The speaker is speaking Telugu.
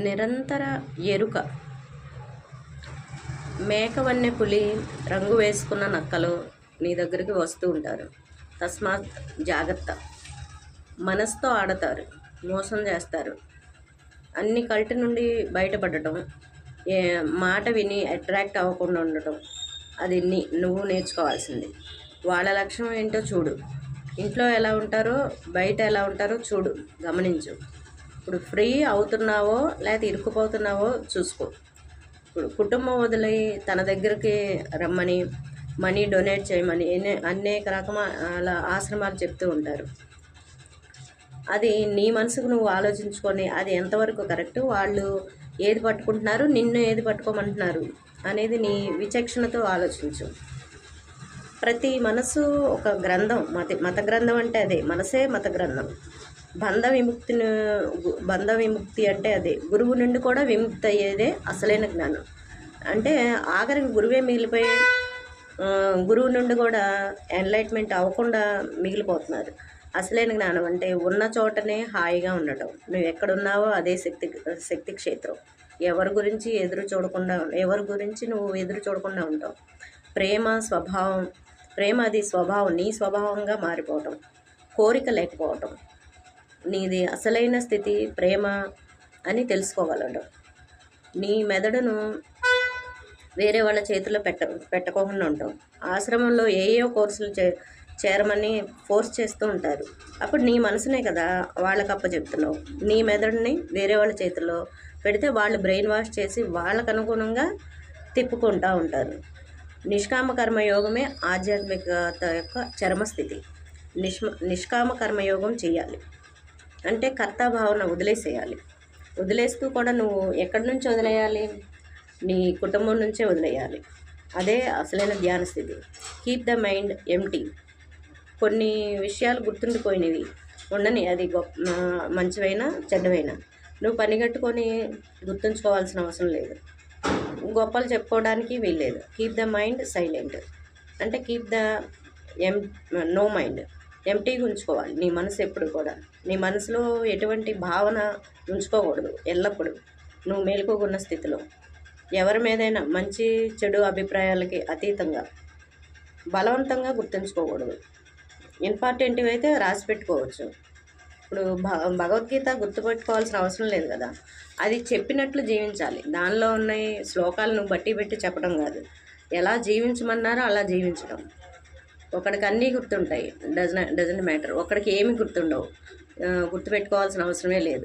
నిరంతర ఎరుక. మేకవన్నె పులి రంగు వేసుకున్న నక్కలు నీ దగ్గరికి వస్తూ ఉంటారు. తస్మాత్ జాగ్రత్త. మనసుతో ఆడతారు, మోసం చేస్తారు. అన్ని కల్టి నుండి బయటపడటం, మాట విని అట్రాక్ట్ అవ్వకుండా ఉండటం, అది నువ్వు నేర్చుకోవాల్సింది. వాళ్ళ లక్ష్యం ఏంటో చూడు. ఇంట్లో ఎలా ఉంటారో బయట ఎలా ఉంటారో చూడు, గమనించు. ఇప్పుడు ఫ్రీ అవుతున్నావో లేకపోతే ఇరుక్కుపోతున్నావో చూసుకో. ఇప్పుడు కుటుంబం వదిలి తన దగ్గరికి రమ్మని, మనీ డొనేట్ చేయమని అనేక రకమైన ఆశ్రమాలు చెప్తూ ఉంటారు. అది నీ మనసుకు నువ్వు ఆలోచించుకొని అది ఎంతవరకు కరెక్ట్, వాళ్ళు ఏది పట్టుకుంటున్నారు, నిన్ను ఏది పట్టుకోమంటున్నారు అనేది నీ విచక్షణతో ఆలోచించు. ప్రతి మనసు ఒక గ్రంథం. మత గ్రంథం అంటే అదే, మనసే మత గ్రంథం. బంధ విముక్తి అంటే అదే. గురువు నుండి కూడా విముక్తి అయ్యేదే అసలైన జ్ఞానం. అంటే ఆఖరికి గురువే మిగిలిపోయి గురువు నుండి కూడా ఎన్లైట్మెంట్ అవ్వకుండా మిగిలిపోతున్నారు. అసలైన జ్ఞానం అంటే ఉన్న చోటనే హాయిగా ఉండటం. నువ్వు ఎక్కడున్నావో అదే శక్తి క్షేత్రం. ఎవరి గురించి నువ్వు ఎదురు చూడకుండా ఉంటావు. ప్రేమ అది స్వభావం, నీ స్వభావంగా మారిపోవటం, కోరిక లేకపోవటం. నీది అసలైన స్థితి ప్రేమ అని తెలుసుకోగలడు. నీ మెదడును వేరే వాళ్ళ చేతిలో పెట్టకోకుండా ఉంటాం. ఆశ్రమంలో ఏయో కోర్సులు చేరమని ఫోర్స్ చేస్తూ ఉంటారు. అప్పుడు నీ మనసునే కదా వాళ్ళకి అప్పచెప్తున్నావు. నీ మెదడుని వేరే వాళ్ళ చేతిలో పెడితే వాళ్ళు బ్రెయిన్ వాష్ చేసి వాళ్ళకు అనుగుణంగా తిప్పుకుంటూ ఉంటారు. నిష్కామ కర్మయోగమే ఆధ్యాత్మికత యొక్క చరమస్థితి. నిష్కామ కర్మయోగం చేయాలి అంటే కర్తాభావన వదిలేసేయాలి. వదిలేస్తూ కూడా నువ్వు ఎక్కడి నుంచి వదిలేయాలి? నీ కుటుంబం నుంచే వదిలేయాలి. అదే అసలైన ధ్యాన స్థితి. Keep the mind empty. కొన్ని విషయాలు గుర్తుండిపోయినవి ఉండని, అది మంచివైనా చెడ్డవైనా నువ్వు పనిగట్టుకొని గుర్తుంచుకోవాల్సిన అవసరం లేదు. గొప్పలు చెప్పుకోవడానికి వీల్లేదు. కీప్ ద మైండ్ సైలెంట్ అంటే కీప్ ద నో మైండ్ ఎంటీగా ఉంచుకోవాలి నీ మనసు. ఎప్పుడు కూడా నీ మనసులో ఎటువంటి భావన ఉంచుకోకూడదు. ఎల్లప్పుడూ నువ్వు మేలుకోకున్న స్థితిలో ఎవరి మీదైనా మంచి చెడు అభిప్రాయాలకి అతీతంగా బలవంతంగా గుర్తుంచుకోకూడదు. ఇంపార్టెంట్వి అయితే రాసి పెట్టుకోవచ్చు. ఇప్పుడు భగవద్గీత గుర్తుపెట్టుకోవాల్సిన అవసరం లేదు కదా. అది చెప్పినట్లు జీవించాలి. దానిలో ఉన్న శ్లోకాలు నువ్వు బట్టి పెట్టి చెప్పడం కాదు, ఎలా జీవించమన్నారో అలా జీవించడం. ఒకడికి అన్నీ గుర్తుంటాయి, డజంట్ మ్యాటర్. ఒకడికి ఏమి గుర్తుండవు. గుర్తుపెట్టుకోవాల్సిన అవసరమే లేదు.